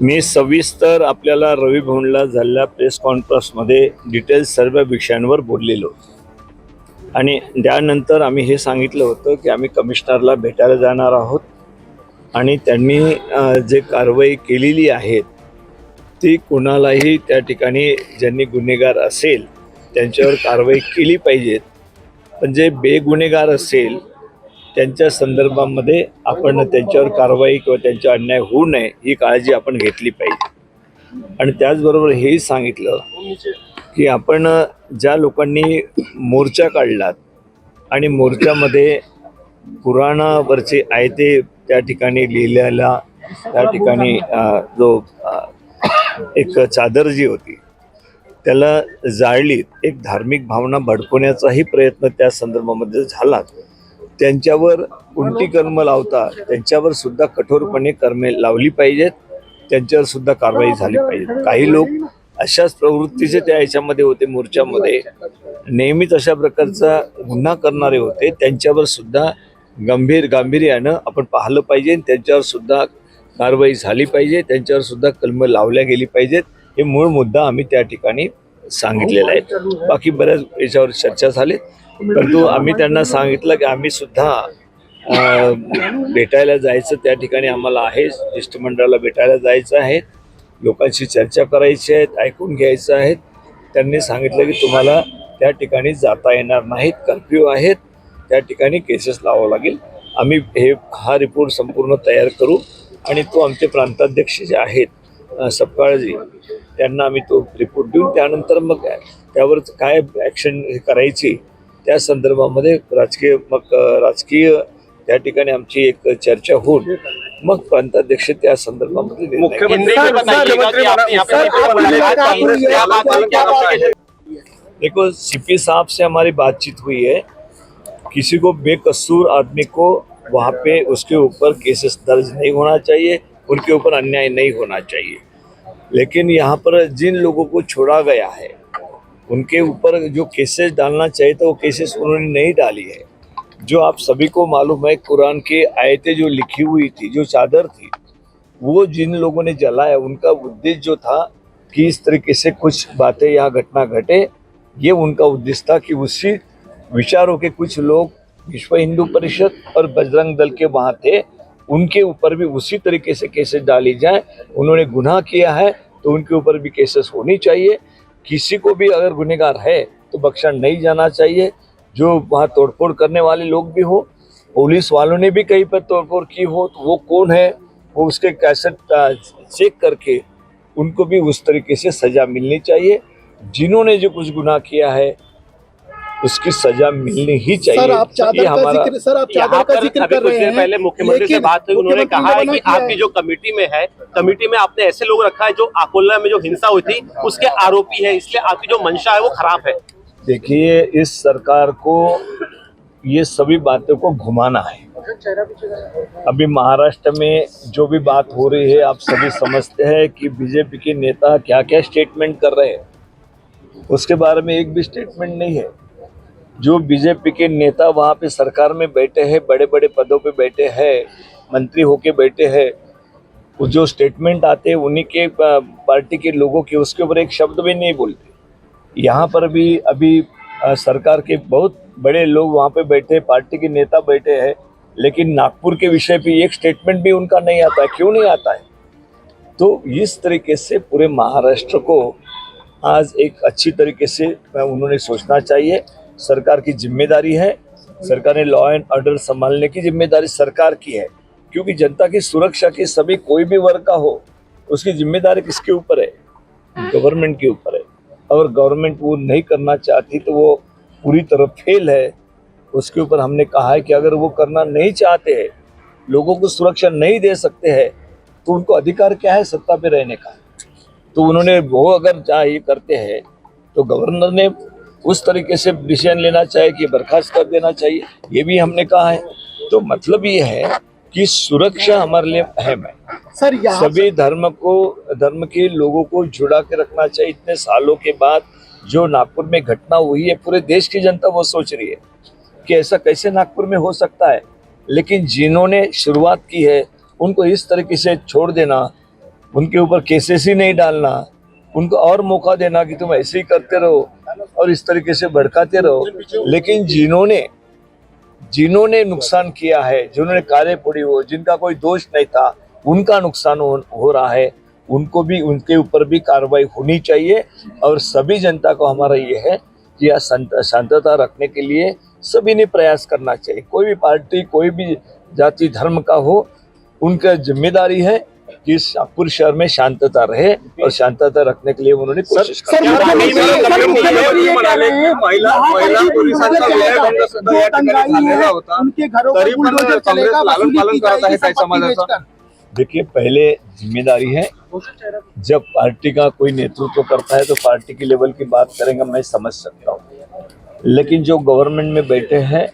मी सविस्तर आपल्याला रवी भवनला झालेल्या प्रेस कॉन्फरन्समध्ये डिटेल्स सर्व विषयांवर बोललेलो आणि त्यानंतर आम्ही हे सांगितलं होतं की आम्ही कमिशनरला भेटायला जाणार आहोत आणि त्यांनी जे कारवाई केलेली आहे ती कोणालाही त्या ठिकाणी ज्यांनी गुन्हेगार असेल त्यांच्यावर कारवाई केली पाहिजे, पण जे बेगुन्हेगार असेल त्यांच्या संदर्भामध्ये आपण त्यांच्यावर कारवाई किंवा त्यांचा अन्याय होऊ नये ही काळजी आपण घेतली पाहिजे। आणि त्याचबरोबर हेही सांगितलं की आपण ज्या लोकांनी मोर्चा काढलात आणि मोर्चामध्ये कुराणावरचे आयते त्या ठिकाणी लिहिलेला त्या ठिकाणी जो एक चादर जी होती त्याला जाळलीत, एक धार्मिक भावना भडकवण्याचाही प्रयत्न त्या संदर्भामध्ये झाला, त्यांच्यावर उलटी कर्म लावता त्यांच्यावर सुद्धा कठोरपणे कर्मे लावली पाहिजेत, त्यांच्यावर सुद्धा कारवाई झाली पाहिजे। काही लोक अशाच प्रवृत्तीचे त्या याच्यामध्ये होते, मोर्चामध्ये नेहमीच अशा प्रकारचा गुन्हा करणारे होते, त्यांच्यावर सुद्धा गांभीर्यानं आपण पाहिलं पाहिजे, त्यांच्यावर सुद्धा कारवाई झाली पाहिजे, त्यांच्यावर सुद्धा कलम लावल्या गेली पाहिजेत। हे मूळ मुद्दा आम्ही त्या ठिकाणी सांगितलेला आहे। बाकी बऱ्याच याच्यावर चर्चा झाली, परंतु आम्ही त्यांना सांगितलं की आम्ही सुद्धा भेटायला जायचं त्या ठिकाणी आम्हाला आहे, शिष्टमंडळाला भेटायला जायचं आहे, लोकांशी चर्चा करायची आहेत, ऐकून घ्यायचं आहे। त्यांनी सांगितलं की तुम्हाला त्या ठिकाणी जाता येणार नाहीत, कर्फ्यू आहेत, त्या ठिकाणी केसेस लावावं लागेल। आम्ही हा रिपोर्ट संपूर्ण तयार करू आणि तो आमचे प्रांताध्यक्ष जे आहेत सपकाळजी त्यांना आम्ही तो रिपोर्ट देऊन त्यानंतर मग त्यावर काय ॲक्शन करायची त्या संदर्भामध्ये राजकीय त्या ठिकाणी आमची एक चर्चा होऊन मग प्रांताध्यक्ष त्या संदर्भामध्ये देखो सीपी साहब से हमारी बातचीत हुई है, किसी को बेकसूर आदमी को वहाँ पे उसके ऊपर केसेस दर्ज नहीं होना चाहिए, उनके ऊपर अन्याय नहीं होना चाहिए। लेकिन यहाँ पर जिन लोगों को छोड़ा गया है उनके ऊपर जो केसेस डालना चाहिए था वो केसेस उन्होंने नहीं डाली है। जो आप सभी को मालूम है कुरान की आयतें जो लिखी हुई थी, जो चादर थी, वो जिन लोगों ने जलाया उनका उद्देश्य जो था कि इस तरीके से कुछ बातें या घटना घटे, ये उनका उद्देश्य था कि उसी विचारों के कुछ लोग विश्व हिंदू परिषद और बजरंग दल के वहाँ थे, उनके ऊपर भी उसी तरीके से केसेस डाली जाए। उन्होंने गुनाह किया है तो उनके ऊपर भी केसेस होनी चाहिए। किसी को भी अगर गुनहगार है तो बख्शा नहीं जाना चाहिए। जो वहाँ तोड़फोड़ करने वाले लोग भी हो, पुलिस वालों ने भी कहीं पर तोड़फोड़ की हो तो वो कौन है, वो उसके कैसेट चेक करके उनको भी उस तरीके से सज़ा मिलनी चाहिए। जिन्होंने जो कुछ गुनाह किया है उसकी सजा मिलनी ही चाहिए। सर आप चादर का जिक्र कर रहे हैं, पहले मुख्यमंत्री से बात हुई, उन्होंने कहा है कि आपकी जो कमेटी में है, कमेटी में आपने ऐसे लोग रखा है जो अकोला में जो हिंसा हुई थी उसके आरोपी है, इसलिए आपकी जो मंशा है वो खराब है। देखिए, इस सरकार को ये सभी बातों को घुमाना है। अभी महाराष्ट्र में जो भी बात हो रही है आप सभी समझते हैं कि बीजेपी के नेता क्या क्या स्टेटमेंट कर रहे हैं, उसके बारे में एक भी स्टेटमेंट नहीं है। जो बीजेपी के नेता वहाँ पे सरकार में बैठे हैं, बड़े बड़े पदों पे बैठे हैं, मंत्री होके बैठे हैं, वो जो स्टेटमेंट आते हैं उन्हीं के पार्टी के लोगों के, उसके ऊपर एक शब्द भी नहीं बोलते। यहाँ पर भी अभी सरकार के बहुत बड़े लोग वहाँ पे बैठे, पार्टी के नेता बैठे हैं, लेकिन नागपुर के विषय पे एक स्टेटमेंट भी उनका नहीं आता है। क्यों नहीं आता है? तो इस तरीके से पूरे महाराष्ट्र को आज एक अच्छी तरीके से उन्होंने सोचना चाहिए। सरकार की जिम्मेदारी है, सरकार ने लॉ एंड ऑर्डर संभालने की जिम्मेदारी सरकार की है, क्योंकि जनता की सुरक्षा की सभी कोई भी वर्ग का हो उसकी जिम्मेदारी किसके ऊपर है? गवर्नमेंट के ऊपर है। और गवर्नमेंट वो नहीं करना चाहती तो वो पूरी तरह फेल है। उसके ऊपर हमने कहा है कि अगर वो करना नहीं चाहते हैं, लोगों को सुरक्षा नहीं दे सकते हैं, तो उनको अधिकार क्या है सत्ता पे रहने का? तो उन्होंने वो अगर चाहे करते हैं तो गवर्नर ने उस तरीके से डिसीजन लेना चाहिए कि बर्खास्त कर देना चाहिए, ये भी हमने कहा है। तो मतलब ये है कि सुरक्षा हमारे लिए अहम है। सर सभी धर्म के लोगों को जुड़ा के रखना चाहिए। इतने सालों के बाद जो नागपुर में घटना हुई है, पूरे देश की जनता वो सोच रही है कि ऐसा कैसे नागपुर में हो सकता है। लेकिन जिन्होंने शुरुआत की है उनको इस तरीके से छोड़ देना, उनके ऊपर केसेस ही नहीं डालना, उनको और मौका देना कि तुम ऐसे ही करते रहो और इस तरीके से भड़काते रहो। लेकिन जिन्होंने नुकसान किया है, जिन्होंने काले पोड़ी हो, जिनका कोई दोष नहीं था, उनका नुकसान हो रहा है, उनको भी, उनके ऊपर भी कार्रवाई होनी चाहिए। और सभी जनता को हमारा ये है कि यह शांतता रखने के लिए सभी ने प्रयास करना चाहिए। कोई भी पार्टी, कोई भी जाति धर्म का हो, उनका जिम्मेदारी है कि नागपुर शहर में शांतता रहे और शांतता रखने के लिए उन्होंने कोशिश की। देखिए, पहले जिम्मेदारी है, जब पार्टी का कोई नेतृत्व करता है तो पार्टी की लेवल की बात करेंगे, मैं समझ सकता हूँ। लेकिन जो गवर्नमेंट में बैठे हैं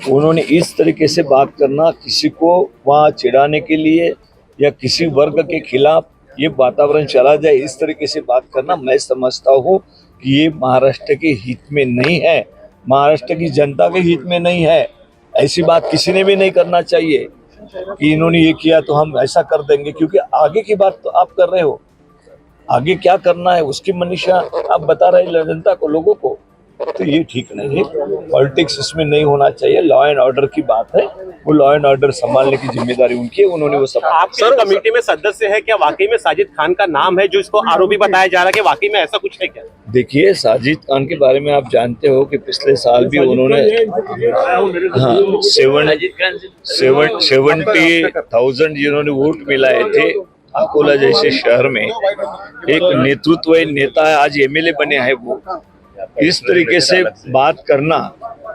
उन्होंने इस तरीके से बात करना, किसी को वहाँ चिढ़ाने के लिए या किसी वर्ग के खिलाफ ये वातावरण चला जाए, इस तरीके से बात करना, मैं समझता हूँ कि ये महाराष्ट्र के हित में नहीं है, महाराष्ट्र की जनता के हित में नहीं है। ऐसी बात किसी ने भी नहीं करना चाहिए कि इन्होंने ये किया तो हम ऐसा कर देंगे, क्योंकि आगे की बात तो आप कर रहे हो, आगे क्या करना है उसकी मनीषा आप बता रहे जनता को, लोगों को। तो ये ठीक नहीं है, पॉलिटिक्स इसमें नहीं होना चाहिए। लॉ एंड ऑर्डर की बात है, वो लॉ एंड ऑर्डर संभालने की जिम्मेदारी उनकी है, उन्होंने वो सब। आपके जो कमेटी में सदस्य है, क्या वाकई में साजिद खान का नाम है जो इसको आरोपी बताया जा रहा है कि वाकई में ऐसा कुछ है क्या? देखिए, साजिद खान के बारे में आप जानते हो कि पिछले साल भी उन्होंने 70,000 जिन्होंने वोट मिलाए थे अकोला जैसे शहर में, एक नेतृत्व नेता है, आज एमएलए बने हैं वो। इस तरीके से बात करना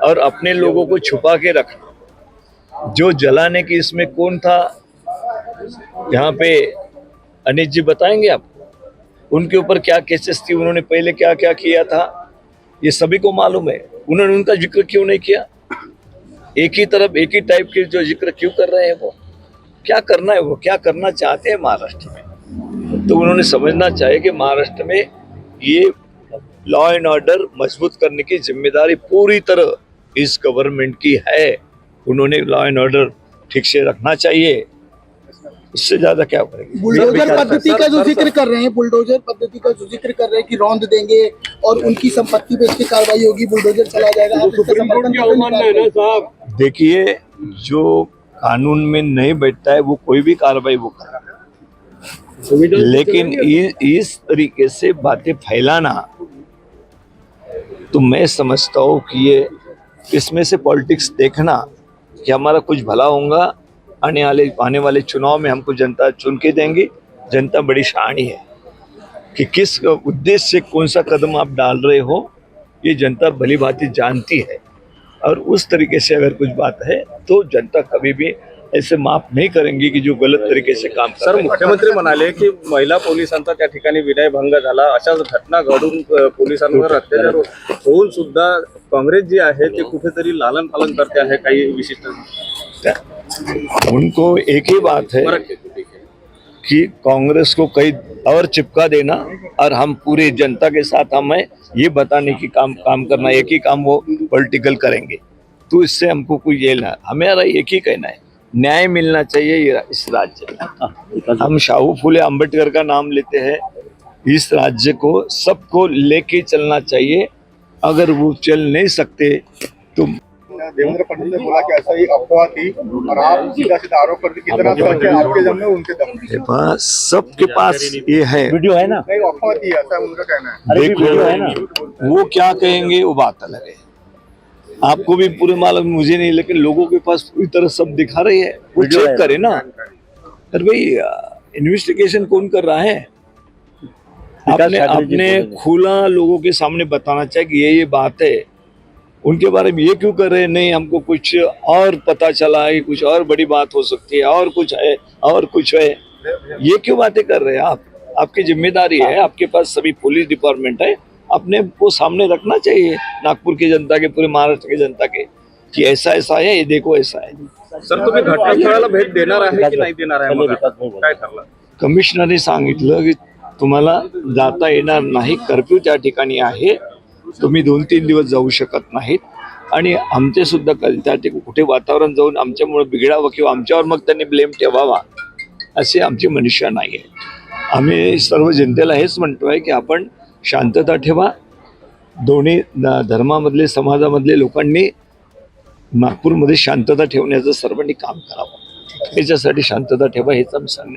और अपने लोगों को छुपा के रखना, जो जलाने की इसमें कौन था यहाँ पे, अनित जी बताएंगे आप, उनके ऊपर क्या केसेस थी, उन्होंने पहले क्या क्या किया था, ये सभी को मालूम है। उन्होंने उनका जिक्र क्यों नहीं किया? एक ही तरफ, एक ही टाइप के जो जिक्र क्यों कर रहे हैं? वो क्या करना है, वो क्या करना चाहते हैं महाराष्ट्र में? तो उन्होंने समझना चाहिए कि महाराष्ट्र में ये लॉ एंड ऑर्डर मजबूत करने की जिम्मेदारी पूरी तरह इस गवर्नमेंट की है। उन्होंने लॉ एंड ऑर्डर ठीक से रखना चाहिए, इससे ज्यादा क्या करेंगे। बुलडोजर पद्धति का जो जिक्र कर रहे हैं, बुलडोजर पद्धति का जो जिक्र कर रहे हैं कि रौंद देंगे और उनकी संपत्ति पे इसकी कार्रवाई होगी, बुलडोजर चला जाएगा, आप इसका समर्थन? देखिए, जो कानून में नहीं बैठता है वो कोई भी कार्रवाई वो करेगा, लेकिन इस तरीके से बातें फैलाना, तो मैं समझता हूँ कि ये इसमें से पॉलिटिक्स देखना कि हमारा कुछ भला होगा, आने वाले चुनाव में हमको जनता चुन के देंगी। जनता बड़ी शहानी है कि किस उद्देश्य से कौन सा कदम आप डाल रहे हो, ये जनता भली भांति जानती है। और उस तरीके से अगर कुछ बात है तो जनता कभी भी ऐसे माफ नहीं करेंगी की जो गलत तरीके से काम कर रहे हैं। मुख्यमंत्री म्हणाले की महिला पोलिसांचा त्या ठिकाणी विनयभंग झाला, अशाच घटना घडून पोलिसांवर अत्याचार होऊन सुद्धा काँग्रेस जी आहे ते कुठेतरी लालन पालन करते आहे काही विशिष्ट। उनको एक ही बात है कि कांग्रेस को कहीं और चिपका देना और हम पूरे जनता के साथ हमें ये बताने की काम करना, एक ही काम वो पॉलिटिकल करेंगे। तो इससे हमको कोई ये ना, हमारा एक ही कहना है, न्याय मिलना चाहिए इस राज्य में। हम शाहू फूले अम्बेडकर का नाम लेते हैं, इस राज्य को सबको लेके चलना चाहिए। अगर वो चल नहीं सकते तो देवेंद्र फडणवीस ने बोला कि ऐसा ही अफवाह थी और आप सीधा सीधा आरोप करते कितना सच है, आपके दम में उनके दम में? सबके पास ये है, वीडियो है ना, नहीं अफवाह थी ऐसा उनका कहना है। देखो वो क्या कहेंगे वो बात अलग है, आपको भी पूरे मालूम, मुझे नहीं, लेकिन लोगों के पास पूरी तरह सब दिखा रही है, वो चेक करे ना। अरे भाई, इन्वेस्टिगेशन कौन कर रहा है? आपने खुला लोगों के सामने बताना चाहिए कि ये बात है। उनके बारे में ये क्यों कर रहे हैं? नहीं, हमको कुछ और पता चला है, कुछ और बड़ी बात हो सकती है, और कुछ है, और कुछ है, ये क्यों बातें कर रहे हैं आप? आपकी जिम्मेदारी है, आपके पास सभी पुलिस डिपार्टमेंट है, अपने को सामने रखना चाहिए नागपुर की जनता के, पूरे महाराष्ट्र की जनता के, कि ऐसा ऐसा है, ये देखो ऐसा है। सर तुम्ही घटनास्थळाला भेट देणार आहे की नाही देणार आहे? मग काय ठरलं? कमिशनरने सांगितलं की तुम्हाला जाता येणार नाही, कर्फ्यू त्या ठिकाणी आहे, तुम्ही 2-3 दिवस जाऊ शकत नाहीत। आणि आमचे सुद्धा कळतात ते कुठे वातावरण जाऊन आमच्यामुळे बिघडावं किंवा आमच्यावर मग त्यांनी ब्लेम ठेवावा असे आमची मनुष्य नाही आहे. आम्ही सर्व जनतेला हेच म्हणतो आहे की आपण शांतता ठेवा. दोन्ही धर्मामधले समाजामधले लोकांनी नागपूरमध्ये शांतता ठेवण्याचं सर्वांनी काम करावं. याच्यासाठी शांतता ठेवा हेच आम्ही सांगणार.